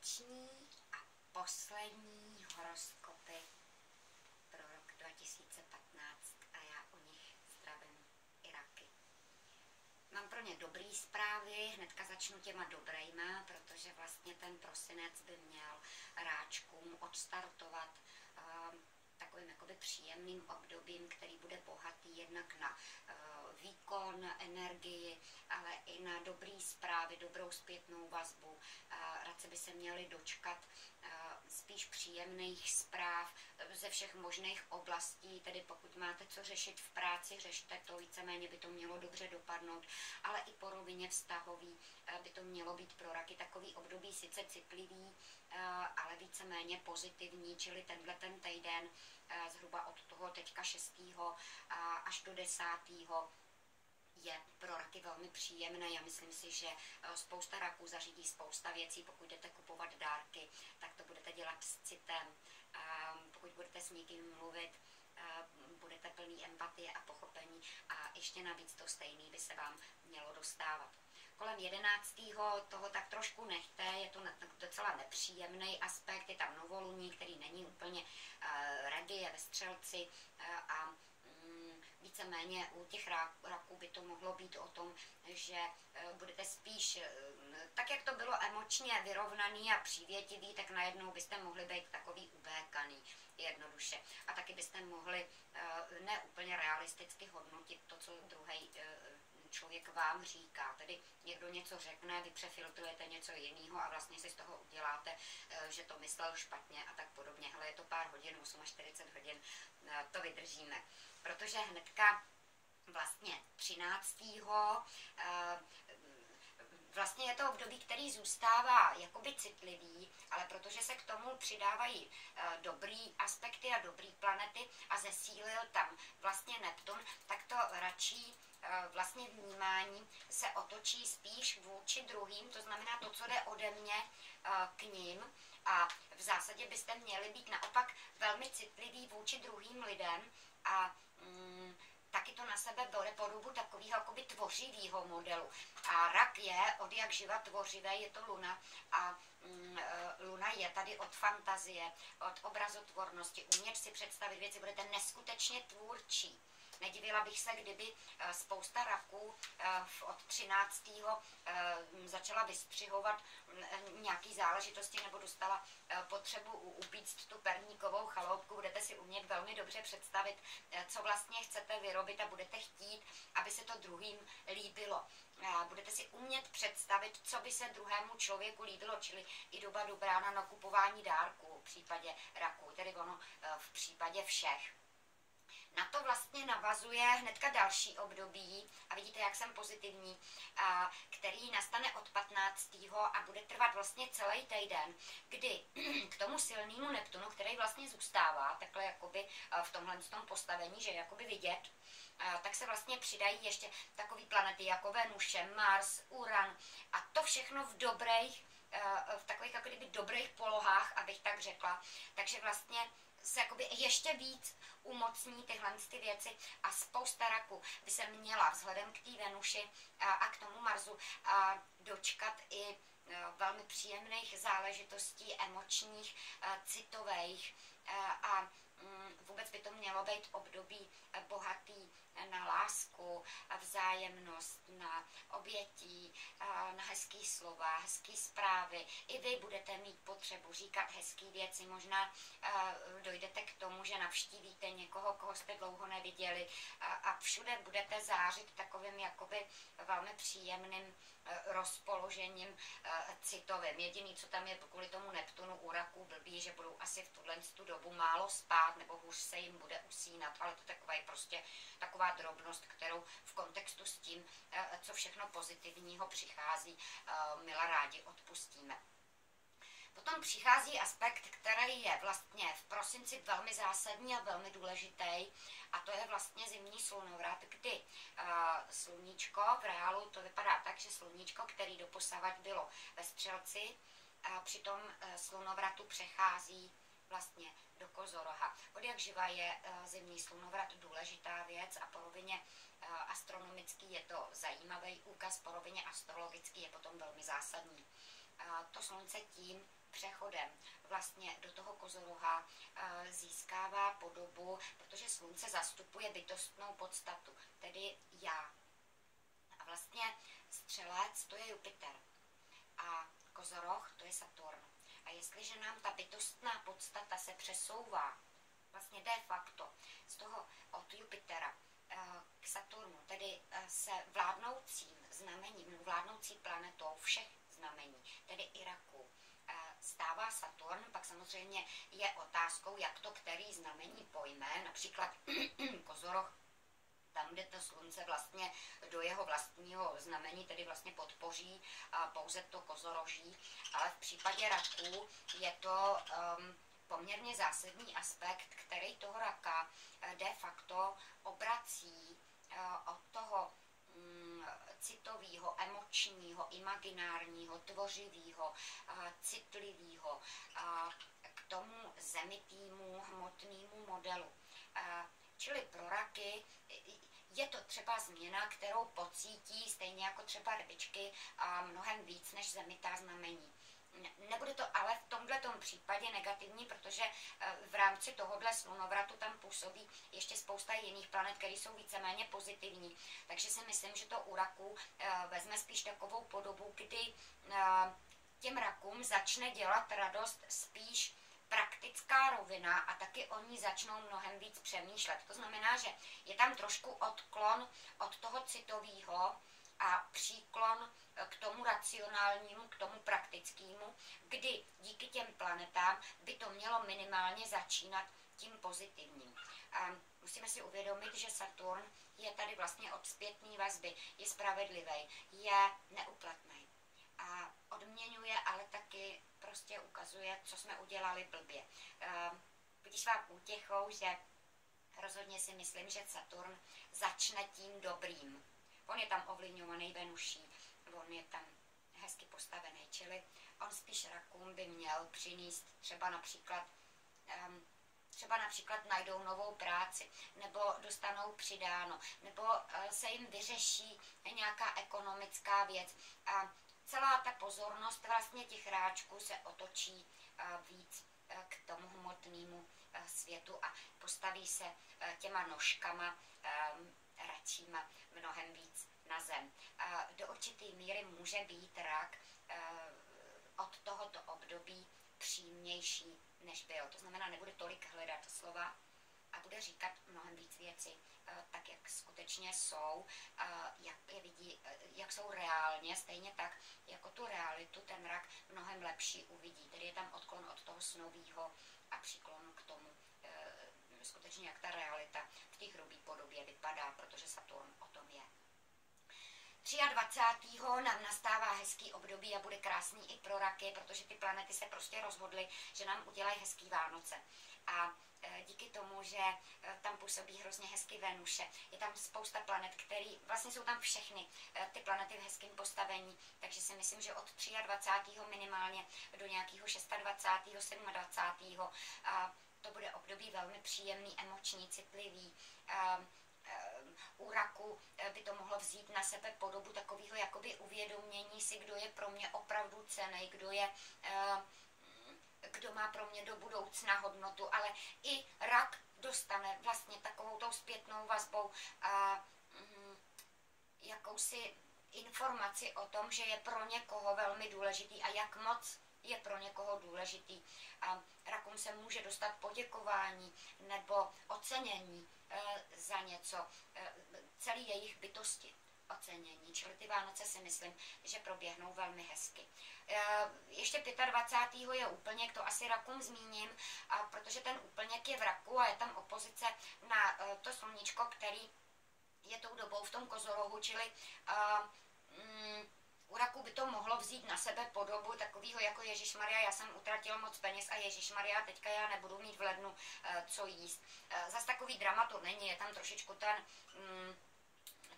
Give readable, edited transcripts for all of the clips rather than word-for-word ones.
vánoční a poslední horoskopy pro rok 2015 a já o nich zdravím i raky. Mám pro ně dobrý zprávy, hnedka začnu těma dobrejma, protože vlastně ten prosinec by měl ráčkům odstartovat takovým jakoby příjemným obdobím, který bude bohatý jednak na výkon, energii, ale i na dobrý zprávy, dobrou zpětnou vazbu. Radši by se měli dočkat spíš příjemných zpráv ze všech možných oblastí, tedy pokud máte co řešit v práci, řešte to, víceméně by to mělo dobře dopadnout, ale i po rovině vztahový by to mělo být pro raky takový období sice citlivý, ale víceméně pozitivní, čili tenhle ten týden zhruba od toho teďka 6. až do 10. je pro raky velmi příjemné. Já myslím si, že spousta raků zařídí spousta věcí. Pokud jdete kupovat dárky, tak to budete dělat s citem. Pokud budete s někým mluvit, budete plný empatie a pochopení a ještě navíc to stejný by se vám mělo dostávat. Kolem 11. toho tak trošku nechte, je to docela nepříjemný aspekt, je tam novoluní, který není úplně ready, je ve Střelci a víceméně u těch raků by to mohlo být o tom, že budete spíš, tak jak to bylo emočně vyrovnaný a přívětivý, tak najednou byste mohli být takový ubékaný jednoduše. A taky byste mohli ne úplně realisticky hodnotit to, co druhý člověk vám říká. Tedy někdo něco řekne, vy přefiltrujete něco jiného a vlastně si z toho uděláte, že to myslel špatně a tak podobně. Hele, je to pár hodin, 48 hodin, to vydržíme. Protože hnedka vlastně 13. Vlastně je to období, který zůstává jakoby citlivý, ale protože se k tomu přidávají dobrý aspekty a dobrý planety a zesílil tam vlastně Neptun, tak to radši vlastně vnímání se otočí spíš vůči druhým, to znamená to, co jde ode mě k ním a v zásadě byste měli být naopak velmi citliví vůči druhým lidem a taky to na sebe bere podobu takového jakoby tvořivého modelu. A rak je od jak živa tvořivé, je to Luna a Luna je tady od fantazie, od obrazotvornosti, umět si představit věci, budete neskutečně tvůrčí. Nedivila bych se, kdyby spousta raků od 13. začala vystřihovat nějaké záležitosti nebo dostala potřebu upíct tu perníkovou chaloupku. Budete si umět velmi dobře představit, co vlastně chcete vyrobit a budete chtít, aby se to druhým líbilo. Budete si umět představit, co by se druhému člověku líbilo, čili i doba dobrá na nakupování dárků v případě raků, tedy ono v případě všech. Na to vlastně navazuje hnedka další období, a vidíte, jak jsem pozitivní, který nastane od 15. a bude trvat vlastně celý týden, kdy k tomu silnému Neptunu, který vlastně zůstává takhle jakoby v tomhle postavení, že je jakoby vidět, tak se vlastně přidají ještě takové planety jako Venuše, Mars, Uran a to všechno v dobrých, v takových jako kdyby dobrých polohách, abych tak řekla. Takže vlastně se jakoby ještě víc umocní tyhle ty věci a spousta raků by se měla vzhledem k té Venuši a k tomu Marsu dočkat i velmi příjemných záležitostí, emočních, citových a vůbec by to mělo být období bohatý na lásku, vzájemnost, na obětí, na hezký slova, hezký zprávy. I vy budete mít potřebu říkat hezký věci. Možná dojdete k tomu, že navštívíte někoho, koho jste dlouho neviděli a všude budete zářit takovým jakoby velmi příjemným rozpoložením citovým. Jediný, co tam je kvůli tomu Neptunu u raků blbý, že budou asi v tuhle dobu málo spát nebo hůř se jim bude usínat, ale to je prostě taková drobnost, kterou v kontextu s tím, co všechno pozitivního přichází, mila rádi odpustíme. Potom přichází aspekt, který je vlastně v prosinci velmi zásadní a velmi důležitý, a to je vlastně zimní slunovrat, kdy sluníčko v reálu to vypadá tak, že sluníčko, který doposavad bylo ve Střelci, při tom slunovratu přechází vlastně do Kozoroha. Od jak živa je zimní slunovrat důležitá věc a po rovině astronomický je to zajímavý úkaz, po rovině astrologický je potom velmi zásadní. To slunce tím přechodem vlastně do toho kozoroha získává podobu, protože slunce zastupuje bytostnou podstatu, tedy já. A vlastně střelec to je Jupiter a kozoroh to je Saturn. A jestliže nám ta bytostná podstata se přesouvá vlastně de facto z toho od Jupitera k Saturnu, tedy se vládnoucím znamením, vládnoucí planetou všech znamení, tedy i raku, stává Saturn, pak samozřejmě je otázkou, jak to který znamení pojme, například kozoroh, tam, kde to slunce vlastně do jeho vlastního znamení, tedy vlastně podpoří pouze to kozoroží, ale v případě raků je to poměrně zásadní aspekt, který toho raka de facto obrací od toho citového, emočního, imaginárního, tvořivého, citlivého k tomu zemitýmu, hmotnému modelu. Čili pro raky je to třeba změna, kterou pocítí stejně jako třeba rybičky mnohem víc než zemitá znamení. Nebude to ale v tomto případě negativní, protože v rámci tohohle slunovratu tam působí ještě spousta jiných planet, které jsou víceméně pozitivní. Takže si myslím, že to u raků vezme spíš takovou podobu, kdy těm rakům začne dělat radost spíš praktická rovina a taky oni začnou mnohem víc přemýšlet. To znamená, že je tam trošku odklon od toho citového a příklon k tomu racionálnímu, k tomu praktickému, kdy díky těm planetám by to mělo minimálně začínat tím pozitivním. A musíme si uvědomit, že Saturn je tady vlastně od zpětné vazby, je spravedlivý, je neuplatný a odměňuje, ale taky prostě ukazuje, co jsme udělali blbě. Když vám útěchou, že rozhodně si myslím, že Saturn začne tím dobrým. On je tam ovlivňovaný Venuší, on je tam hezky postavený, čili on spíš rakům by měl přinést třeba například najdou novou práci, nebo dostanou přidáno, nebo se jim vyřeší nějaká ekonomická věc. A celá ta pozornost vlastně těch ráčků se otočí víc k tomu hmotnému světu a postaví se těma nožkama račíma mnohem víc na zem. Do určité míry může být rak od tohoto období přímější, než byl. To znamená, nebude tolik hledat slova a bude říkat mnohem víc věcí, tak, jak skutečně jsou, jak je vidí, jak jsou reálně, stejně tak, jako tu realitu ten rak mnohem lepší uvidí. Tedy je tam odklon od toho snového a příklon k tomu, skutečně jak ta realita v té hrubé podobě vypadá, protože Saturn o tom je. 23. nám nastává hezký období a bude krásný i pro raky, protože ty planety se prostě rozhodly, že nám udělají hezký Vánoce. A díky tomu, že tam působí hrozně hezky Venuše, je tam spousta planet, který vlastně jsou tam všechny ty planety v hezkém postavení, takže si myslím, že od 23. minimálně do nějakého 26. 27. To bude období velmi příjemný, emoční, citlivý. U raku by to mohlo vzít na sebe podobu takového jakoby uvědomění si, kdo je pro mě opravdu cenný, kdo má pro mě do budoucna hodnotu, ale i rak dostane vlastně takovou tou zpětnou vazbou jakousi informaci o tom, že je pro někoho velmi důležitý a jak moc je pro někoho důležitý. Rakům se může dostat poděkování nebo ocenění za něco, celý jejich bytosti ocenění. Čili ty Vánoce si myslím, že proběhnou velmi hezky. Ještě 25. je úplněk, to asi rakům zmíním, protože ten úplněk je v raku a je tam opozice na to sluníčko, který je tou dobou v tom kozorohu, čili u raku by to mohlo vzít na sebe podobu takového jako Ježišmarja, já jsem utratil moc peněz a Ježišmarja, teďka já nebudu mít v lednu co jíst. Zas takový drama to není, je tam trošičku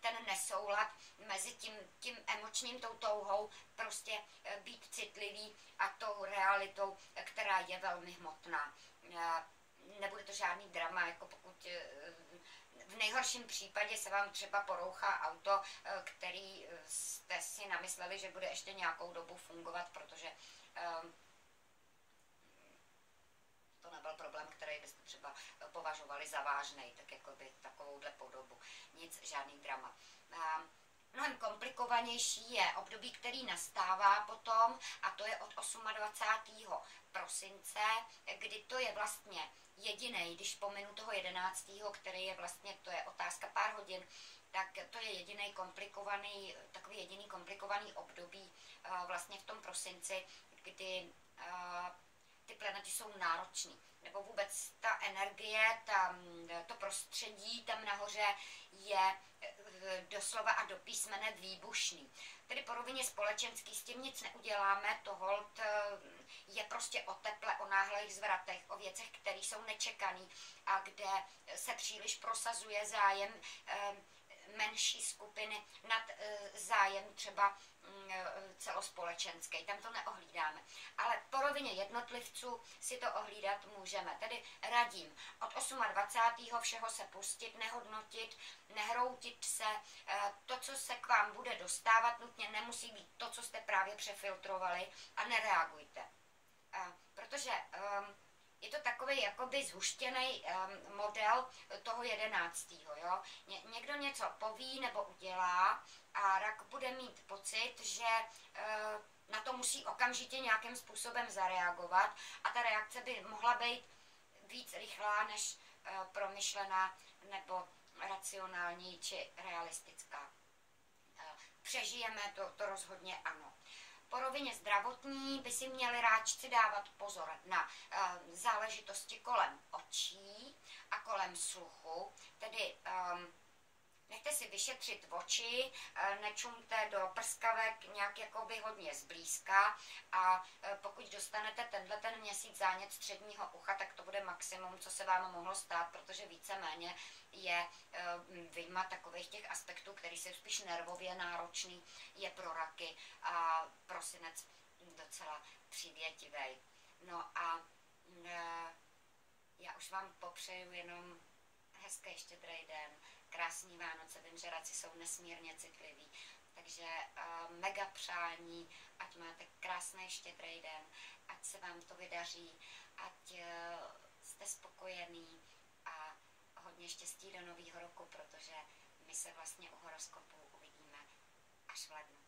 ten nesoulad mezi tím emočním, tou touhou prostě být citlivý a tou realitou, která je velmi hmotná. Nebude to žádný drama, jako pokud v nejhorším případě se vám třeba porouchá auto, který jste si namysleli, že bude ještě nějakou dobu fungovat, protože byste třeba považovali za vážnej, tak jako by takovouhle podobu. Nic, žádný drama. Mnohem komplikovanější je období, který nastává potom, a to je od 28. prosince, kdy to je vlastně jediný, když pominu toho 11., který je vlastně, to je otázka pár hodin, tak to je jediný komplikovaný, takový jediný komplikovaný období vlastně v tom prosinci, kdy ty planety jsou náročný. Nebo vůbec ta energie, to prostředí tam nahoře je doslova a do písmene výbušný. Tedy po rovině společenský s tím nic neuděláme, to hold je prostě o teple, o náhlých zvratech, o věcech, které jsou nečekaný a kde se příliš prosazuje zájem menší skupiny nad zájem třeba celospolečenský. Tam to neohlídáme. Ale po rovině jednotlivců si to ohlídat můžeme. Tedy radím od 28. všeho se pustit, nehodnotit, nehroutit se. To, co se k vám bude dostávat, nutně nemusí být to, co jste právě přefiltrovali, a nereagujte. Protože je to takový jakoby zhuštěný model toho 11. Jo? Někdo něco poví nebo udělá a rak bude mít pocit, že na to musí okamžitě nějakým způsobem zareagovat a ta reakce by mohla být víc rychlá než promyšlená nebo racionální či realistická. Přežijeme to rozhodně ano. Po rovině zdravotní by si měli ráčci dávat pozor na záležitosti kolem očí a kolem sluchu, tedy nechte si vyšetřit oči, nečumte do prskavek nějak jakoby hodně zblízka a pokud dostanete ten měsíc zánět středního ucha, tak to bude maximum, co se vám mohlo stát, protože víceméně je vyjma takových těch aspektů, který jsou spíš nervově náročný, je pro raky a prosinec docela přivětivý. No a já už vám popřeju jenom hezký štědrý den, krásný Vánoce, vím, že raci jsou nesmírně citliví, takže mega přání, ať máte krásný štědrý den, ať se vám to vydaří, ať jste spokojený a hodně štěstí do nového roku, protože my se vlastně u horoskopu uvidíme až v lednu.